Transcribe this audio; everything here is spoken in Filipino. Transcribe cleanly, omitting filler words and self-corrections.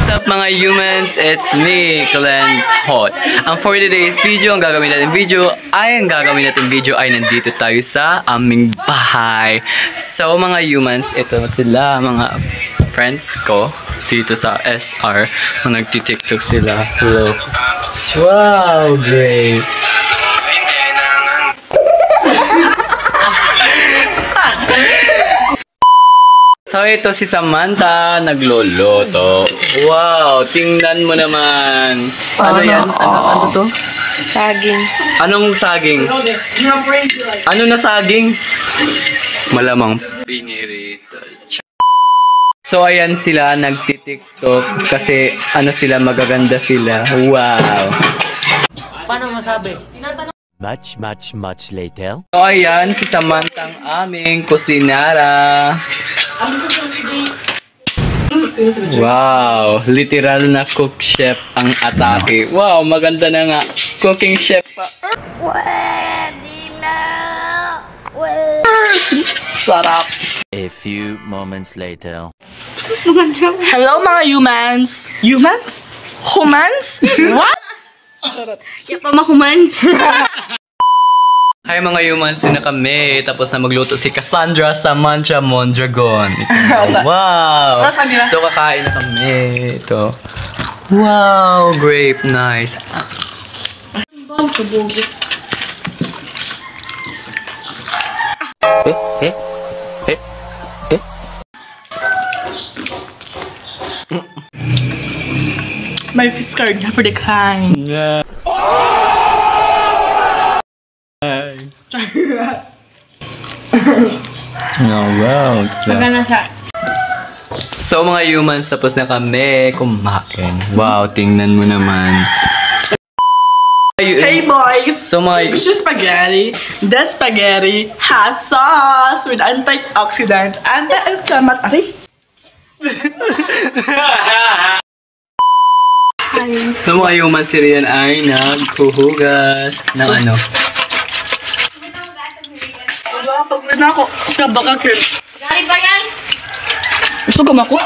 up mga humans? It's me, Clint Hot. Ang for today's video, ang gagawin natin video ay nandito tayo sa aming bahay. So mga humans, ito sila mga friends ko dito sa SR. Nagti-TikTok sila. Hello. Wow, great. So ito si Samantha nagloloto. Wow, tingnan mo naman. Ano yan? Ano to? Saging. Anong saging? Ano na saging? Malamang pinirito. So ayan sila nagti-TikTok kasi ano sila, magaganda sila. Wow. Paano masabi? Much later. So ayan si Samantha ang aming kusinara. Wow, literal na cook chef ang atake. Wow, maganda na nga. Cooking chef pa. Sarap. A few moments later. Hello mga humans. Humans? Humans? What? Ya pa mahuman. Hi mga humans, na kami. Tapos na magluto si Cassandra Samantha Mondragon. Wow! So kakain na kami. Ito. Wow, grape, nice. My face card for the kind. Yeah. Oh, wow. So mga humans, tapos na kami kumain. Wow, tingnan mo naman. Hey boys! So mga... Spaghetti. That spaghetti has sauce with antioxidant, anti-inflammatory. So mga humans, si Rian ay naghuhugas ng ano? Pag na ako, baka kin. Gari ba yan? Gusto gam ako?